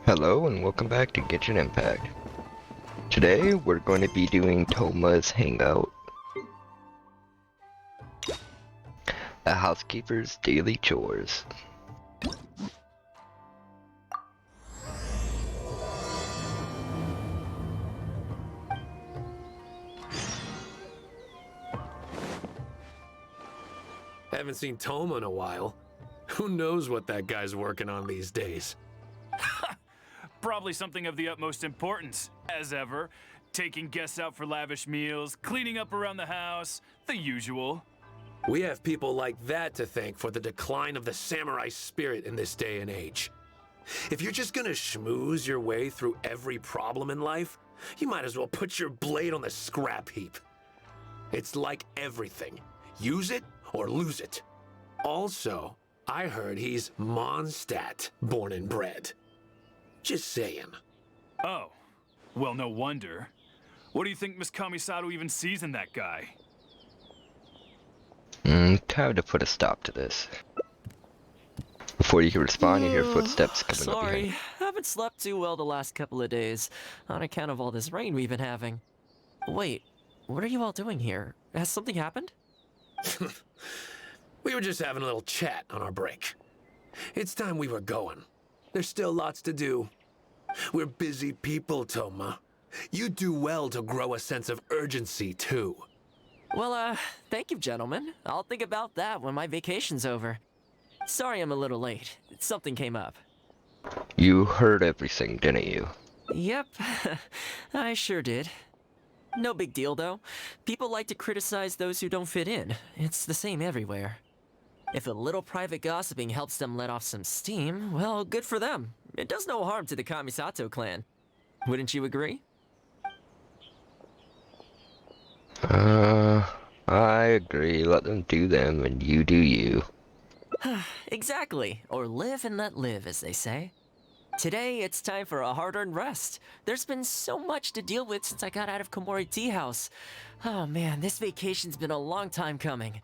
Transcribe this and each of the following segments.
Hello and welcome back to Genshin Impact. Today we're going to be doing Thoma's Hangout, a housekeeper's daily chores. Haven't seen Thoma in a while. Who knows what that guy's working on these days? Probably something of the utmost importance, as ever. Taking guests out for lavish meals, cleaning up around the house, the usual. We have people like that to thank for the decline of the samurai spirit in this day and age. If you're just gonna schmooze your way through every problem in life, you might as well put your blade on the scrap heap. It's like everything. Use it or lose it. Also, I heard he's Mondstadt, born and bred. Just saying. Oh, well, no wonder. What do you think Miss Kamisato even sees in that guy? Time to put a stop to this. Before you can respond, you hear footsteps coming up behind Sorry, you. haven't slept too well the last couple of days, on account of all this rain we've been having. Wait, what are you all doing here? Has something happened? We were just having a little chat on our break. It's time we were going. There's still lots to do. We're busy people, Thoma. You do well to grow a sense of urgency, too. Well, thank you, gentlemen. I'll think about that when my vacation's over. Sorry I'm a little late. Something came up. You heard everything, didn't you? Yep, I sure did. No big deal, though. People like to criticize those who don't fit in. It's the same everywhere. If a little private gossiping helps them let off some steam, well, good for them. It does no harm to the Kamisato clan. Wouldn't you agree? I agree. Let them do them and you do you. Exactly. Or live and let live, as they say. Today, it's time for a hard-earned rest. There's been so much to deal with since I got out of Komori Tea House. Oh man, this vacation's been a long time coming.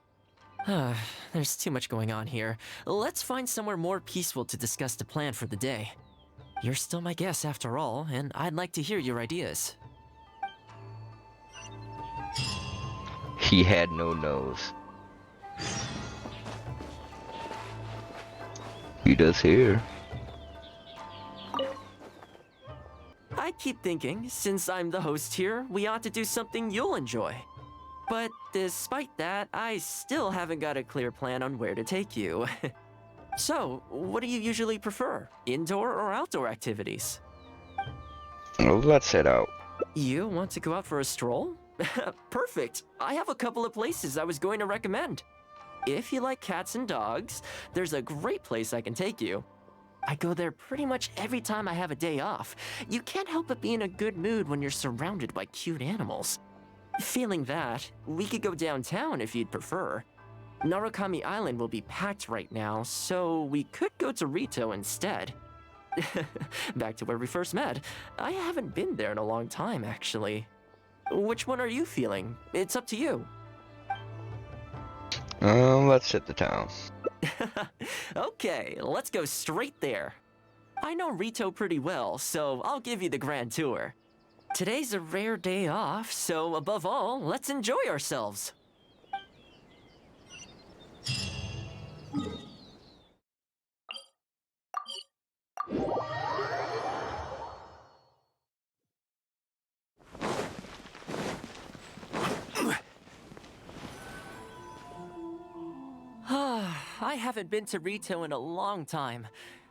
There's too much going on here. Let's find somewhere more peaceful to discuss the plan for the day. You're still my guest after all, and I'd like to hear your ideas. He had no nose. He does here. I keep thinking, since I'm the host here, we ought to do something you'll enjoy. But despite that, I still haven't got a clear plan on where to take you. So, what do you usually prefer? Indoor or outdoor activities? Well, let's head out. You want to go out for a stroll? Perfect! I have a couple of places I was going to recommend. If you like cats and dogs, there's a great place I can take you. I go there pretty much every time I have a day off. You can't help but be in a good mood when you're surrounded by cute animals. Feeling that, we could go downtown if you'd prefer. Narukami Island will be packed right now, so we could go to Rito instead. Back to where we first met. I haven't been there in a long time, actually. Which one are you feeling? It's up to you. Let's hit the town. Okay, let's go straight there. I know Rito pretty well, so I'll give you the grand tour. Today's a rare day off, so above all, let's enjoy ourselves. I haven't been to Rito in a long time,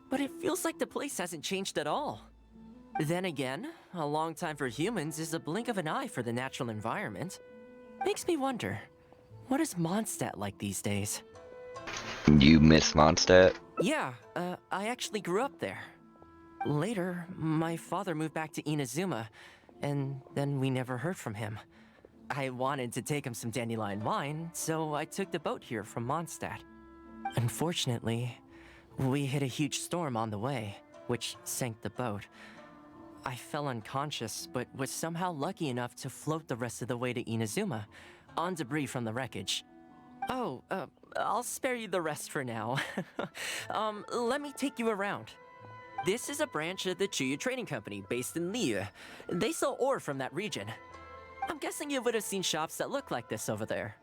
but it feels like the place hasn't changed at all. Then again, a long time for humans is a blink of an eye for the natural environment. Makes me wonder, what is Mondstadt like these days? You miss Mondstadt? Yeah, I actually grew up there. Later, my father moved back to Inazuma, and then we never heard from him. I wanted to take him some dandelion wine, so I took the boat here from Mondstadt. Unfortunately, we hit a huge storm on the way, which sank the boat. I fell unconscious, but was somehow lucky enough to float the rest of the way to Inazuma, on debris from the wreckage. Oh, I'll spare you the rest for now. Let me take you around. This is a branch of the Chuyu Trading Company based in Liu. They sell ore from that region. I'm guessing you would have seen shops that look like this over there.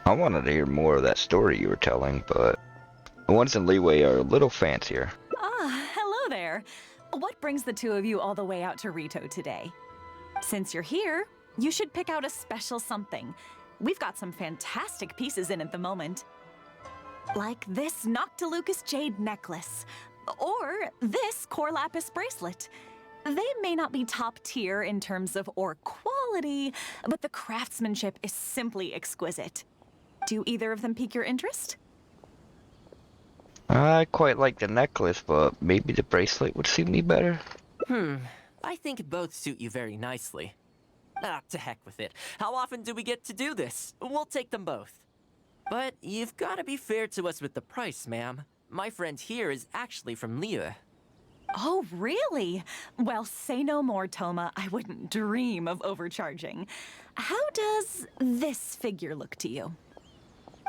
I wanted to hear more of that story you were telling, but the ones in Leeway are a little fancier. Ah, hello there. What brings the two of you all the way out to Rito today? Since you're here, you should pick out a special something. We've got some fantastic pieces in at the moment. Like this Noctilucus jade necklace, or this core lapis bracelet. They may not be top tier in terms of ore quality, but the craftsmanship is simply exquisite. Do either of them pique your interest? I quite like the necklace, but maybe the bracelet would suit me better. I think both suit you very nicely. Ah, to heck with it. How often do we get to do this? We'll take them both. But you've got to be fair to us with the price, ma'am. My friend here is actually from Liu. Oh, really? Well, say no more, Thoma. I wouldn't dream of overcharging. How does this figure look to you?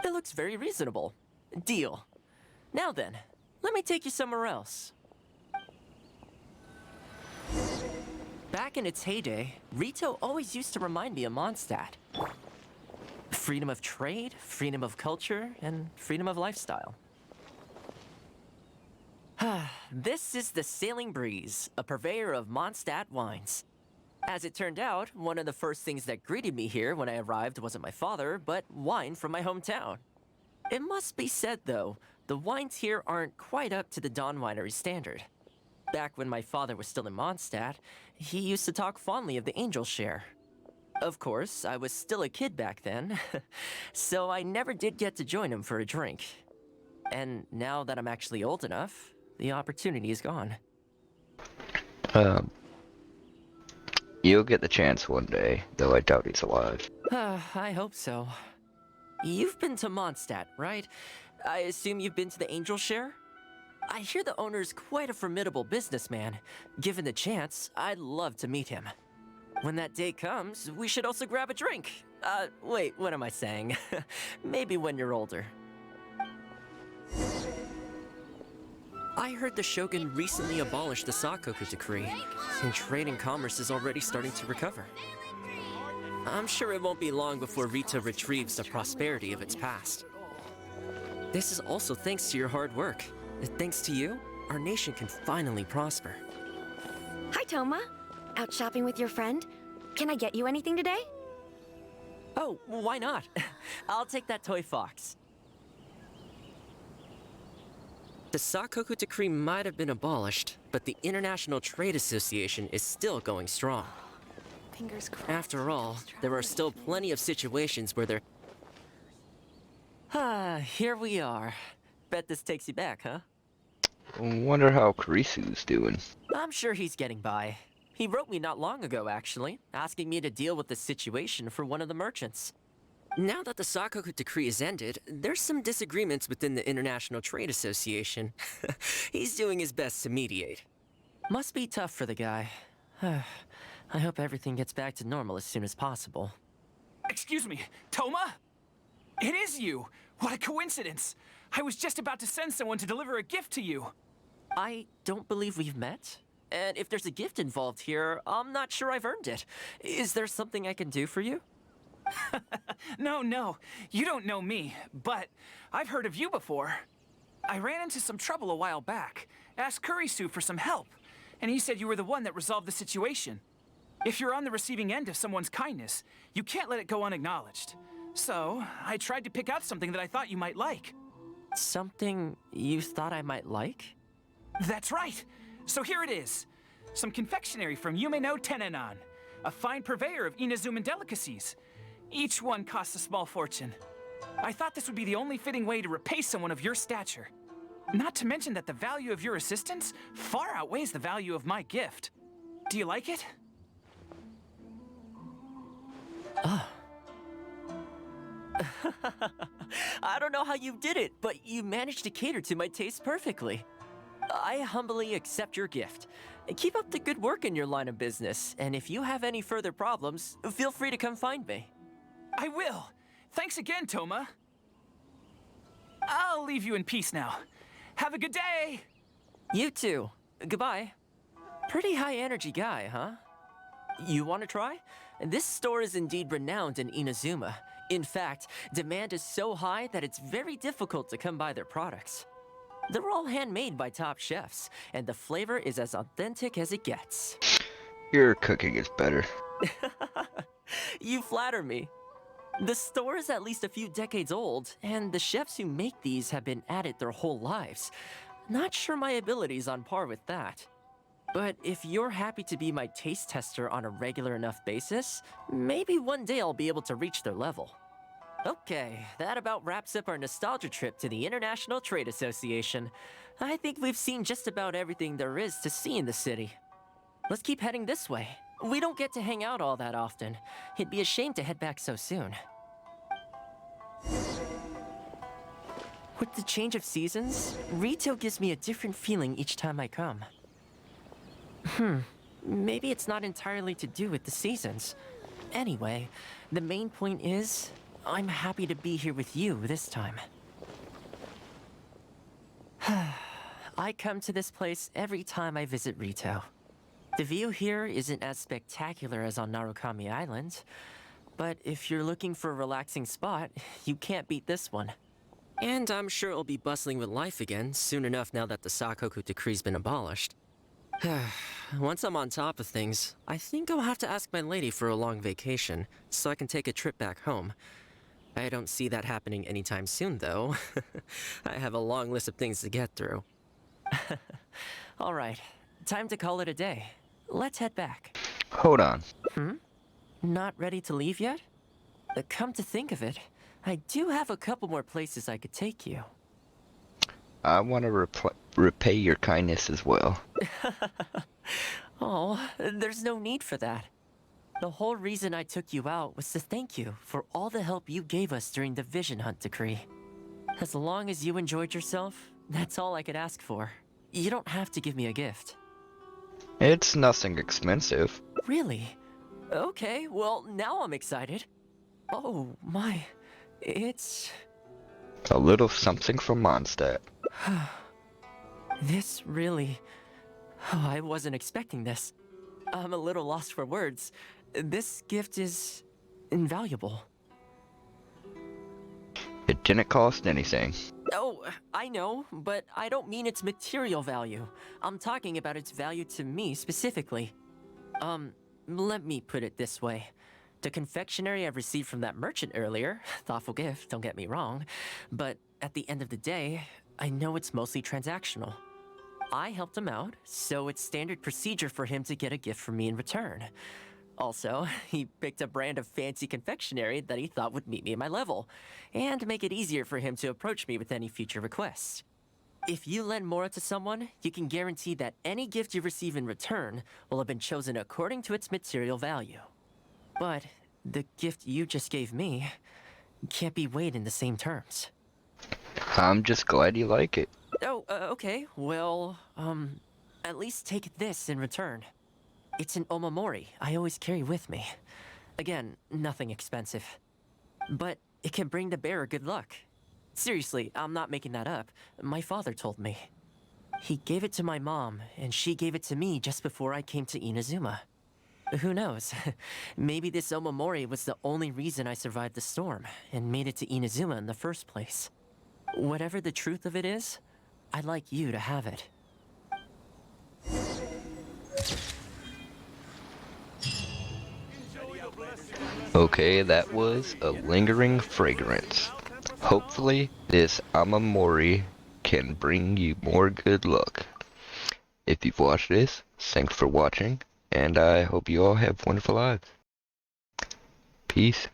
It looks very reasonable. Deal. Now then, let me take you somewhere else. Back in its heyday, Rito always used to remind me of Mondstadt. Freedom of trade, freedom of culture, and freedom of lifestyle. This is the Sailing Breeze, a purveyor of Mondstadt wines. As it turned out, one of the first things that greeted me here when I arrived wasn't my father, but wine from my hometown. It must be said, though, the wines here aren't quite up to the Dawn Winery standard. Back when my father was still in Mondstadt, he used to talk fondly of the Angel Share. Of course, I was still a kid back then, so I never did get to join him for a drink. And now that I'm actually old enough, the opportunity is gone. You'll get the chance one day, though I doubt he's alive. I hope so. You've been to Mondstadt, right? I assume you've been to the Angel Share? I hear the owner's quite a formidable businessman. Given the chance, I'd love to meet him. When that day comes, we should also grab a drink. Wait, what am I saying? Maybe when you're older. I heard the Shogun recently abolished the Sakoku Decree, and trade and commerce is already starting to recover. I'm sure it won't be long before Rito retrieves the prosperity of its past. This is also thanks to your hard work. Thanks to you, our nation can finally prosper. Hi, Thoma. Out shopping with your friend? Can I get you anything today? Oh, why not? I'll take that toy fox. The Sakoku Decree might have been abolished, but the International Trade Association is still going strong. Fingers crossed. After all, there are still plenty of situations where there... Here we are. Bet this takes you back, huh? Wonder how Karisu's doing. I'm sure he's getting by. He wrote me not long ago, actually, asking me to deal with the situation for one of the merchants. Now that the Sakoku Decree is ended, there's some disagreements within the International Trade Association. He's doing his best to mediate. Must be tough for the guy. I hope everything gets back to normal as soon as possible. Excuse me, Thoma? It is you! What a coincidence! I was just about to send someone to deliver a gift to you. I don't believe we've met. And if there's a gift involved here, I'm not sure I've earned it. Is there something I can do for you? No, you don't know me, but I've heard of you before. I ran into some trouble a while back, asked Kurisu for some help, and he said you were the one that resolved the situation. If you're on the receiving end of someone's kindness, you can't let it go unacknowledged. So, I tried to pick out something that I thought you might like. Something you thought I might like? That's right! So here it is. Some confectionery from Yume no Tenenan, a fine purveyor of Inazuman delicacies. Each one costs a small fortune. I thought this would be the only fitting way to repay someone of your stature. Not to mention that the value of your assistance far outweighs the value of my gift. Do you like it? I don't know how you did it, but you managed to cater to my taste perfectly. I humbly accept your gift. Keep up the good work in your line of business, and if you have any further problems, feel free to come find me. I will. Thanks again, Thoma. I'll leave you in peace now. Have a good day! You too. Goodbye. Pretty high energy guy, huh? You want to try? This store is indeed renowned in Inazuma. In fact, demand is so high that it's very difficult to come by their products. They're all handmade by top chefs, and the flavor is as authentic as it gets. Your cooking is better. You flatter me. The store is at least a few decades old, and the chefs who make these have been at it their whole lives. Not sure my ability's on par with that. But if you're happy to be my taste tester on a regular enough basis, maybe one day I'll be able to reach their level. Okay, that about wraps up our nostalgia trip to the International Trade Association. I think we've seen just about everything there is to see in the city. Let's keep heading this way. We don't get to hang out all that often. It'd be a shame to head back so soon. With the change of seasons, Rito gives me a different feeling each time I come. Maybe it's not entirely to do with the seasons. Anyway, the main point is, I'm happy to be here with you this time. I come to this place every time I visit Rito. The view here isn't as spectacular as on Narukami Island, but if you're looking for a relaxing spot, you can't beat this one. And I'm sure it'll be bustling with life again soon enough now that the Sakoku decree's been abolished. Once I'm on top of things, I think I'll have to ask my lady for a long vacation, so I can take a trip back home. I don't see that happening anytime soon, though. I have a long list of things to get through. Alright, time to call it a day. Let's head back. Hold on. Not ready to leave yet? Come to think of it, I do have a couple more places I could take you. I want to repay your kindness as well. Oh, there's no need for that. The whole reason I took you out was to thank you for all the help you gave us during the Vision Hunt decree. As long as you enjoyed yourself, that's all I could ask for. You don't have to give me a gift. It's nothing expensive. Really? Okay, well, now I'm excited. Oh, my. It's... A little something from Mondstadt. This really... Oh, I wasn't expecting this. I'm a little lost for words. This gift is... invaluable. It didn't cost anything. Oh, I know, but I don't mean its material value. I'm talking about its value to me specifically. Let me put it this way. The confectionery I received from that merchant earlier, thoughtful gift, don't get me wrong, but at the end of the day, I know it's mostly transactional. I helped him out, so it's standard procedure for him to get a gift from me in return. Also, he picked a brand of fancy confectionery that he thought would meet me at my level, and make it easier for him to approach me with any future requests. If you lend Mora to someone, you can guarantee that any gift you receive in return will have been chosen according to its material value. But the gift you just gave me can't be weighed in the same terms. I'm just glad you like it. Oh, okay. Well, at least take this in return. It's an omamori I always carry with me. Again, nothing expensive. But it can bring the bearer good luck. Seriously, I'm not making that up. My father told me. He gave it to my mom, and she gave it to me just before I came to Inazuma. Who knows? Maybe this omamori was the only reason I survived the storm and made it to Inazuma in the first place. Whatever the truth of it is, I'd like you to have it. Okay, that was a lingering fragrance. Hopefully, this Amamori can bring you more good luck. If you've watched this, thanks for watching, and I hope you all have wonderful lives. Peace.